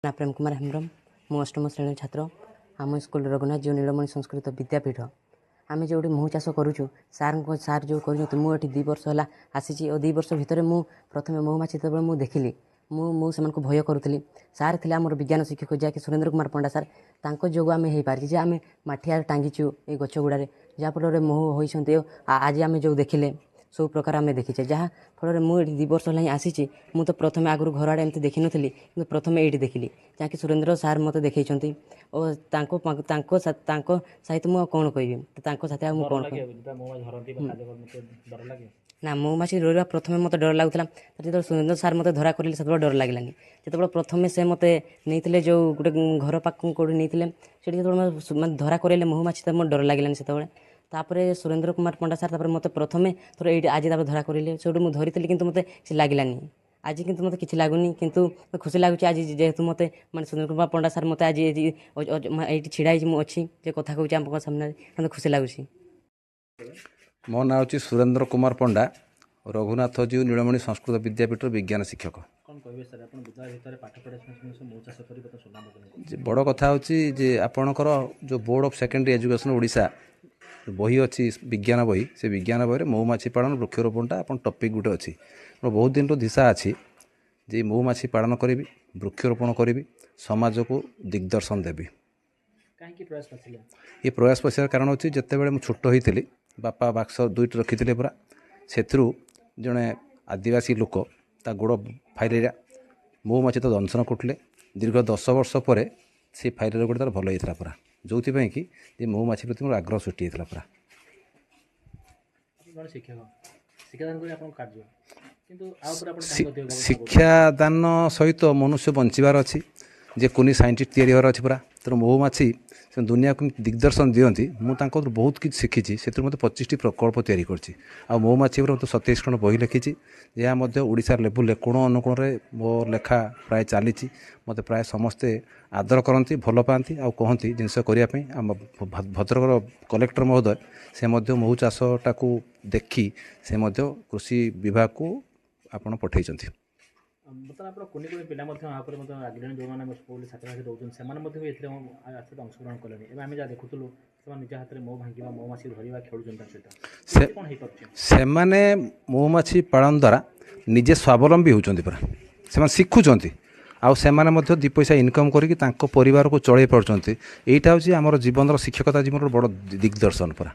ना प्रेम कुमार हेम्ब्रम मु अष्टम श्रेणी छात्र आम स्कूल रघुनाथ जीव नीलमणि संस्कृत विद्यापीठ आम जो महू चाष करुचु सार जो कर मुझे 2 वर्ष है आसी और 2 वर्ष भितर मु प्रथम महुमाछी जो मुझे देखिली मुझे भय करुली सार थे आम विज्ञान शिक्षक जहाँकि सुरेन्द्र कुमार पंडा सार तांको जो आम हो पारे आम मठिया टांगीचु ये गछ गुड़े जहाँफल महू होती आज आम जो देखिले सब प्रकार आम देखीचे जहाँ फल मुझे 2 वर्ष है आसी मु तो प्रथम आगु घर आड़े एमती देखी नी कि प्रथम ये देखिली जहाँकि सुरेन्द्र सार मत देखते और सहित मुझे कौन कह साथ कौन ना महुमाछी रोवा प्रथम मत डर लगुला जो सुरेन्द्र सार मत धरा करें से डर लगलानी जो प्रथम से मत नहीं जो गोटे घर पाक कौटी नहीं जो धरा करें महुमाछी तो डर लगलानी से तापर सुरेन्द्र कुमार पंडा सार मत प्रथम थोड़ा ये आज धरा करें से मुझे धरी कि मत लगलानी आज किंतु मत किसी लगुनि किंतु खुशी लगुच आज जेहेतु मत मैं सुरेन्द्र कुमार पंडा सार मत आज ये छिड़ा अच्छी कथा कहूँ सामने मत खुशी लगुच। मो ना हूँ सुरेन्द्र कुमार पंडा रघुनाथ जीव नीलमणि संस्कृत विद्यापीठ विज्ञान शिक्षक। बड़ कथा हूँ आपणकर जो board of secondary education Odisha बही अच्छी विज्ञान बही से विज्ञान बही महुमाछी पालन वृक्षरोपणटा आप टपिक गोटे अच्छी मोर बहुत दिन दिशा अच्छी जे महुमाछी पालन करी वृक्षरोपण करी समाज को दिग्दर्शन देवी। ये प्रयास पछार कारण अच्छी जिते बड़े मुझे छोट होती बापा बाक्स 2टी रखी पूरा से जड़े आदिवासी लोक ता गोड़ फाइलेरिया महुमाछी तो दंशन करते दीर्घ 10 वर्ष पर से फाइलेरिया गोटे तार भल होता पूरा जो कि महुमाछी प्रति मोर आग्रह सृष्टि होता पूरा। शिक्षादान सहित मनुष्य बंचार अच्छी जे कोनी साइंटिस्ट तैयारी होर अच्छी पूरा तेणु महुमाछी से दुनिया को दिग्दर्शन दिखती मुझे बहुत किसी शिखी से मतलब 25टी प्रकल्प तैयारी करछि आ महुमाछी मतलब 27 खंड बही लिखी जहाँ ओडिशा लेवल कोण अनुकोण में मो लेखा प्राय चली मत प्राय समस्ते आदर करती भल पाती आ कहती जिनस करने भद्रक कलेक्टर महोदय से महू चाषटा को देखी से कृषि विभाग को आपण पठे बर्तमान आप कुनी कुनी पिला आग्रही जो स्कूल छात्र छात्री रोचे अंशग्रहण कले आम जहाँ देखुलु निज हाथ में मो भांगा महुमाछी धरवा खेलुं से महुमाछी पालन द्वारा निजे स्वावलम्बी होती पूरा से शिखुंट आउ से 2 पैसा इनकम करके परिवार को चल पार्टी यहाँ हूँ आम जीवन शिक्षकता जीवन बड़ दिग्दर्शन पूरा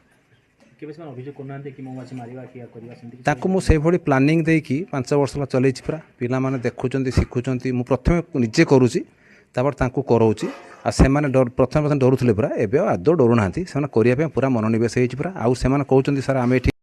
मुझे भली प्लानिंग देकी 5 वर्ष चलई पूरा पिला माने देखुं शिखुं मु प्रथम निजे करुँची कराऊँगी आ से प्रथम डरुले पूरा एवं आदौ डरू ना से पूरा मनोनिवेश पूरा आउ से कहते सर आम ये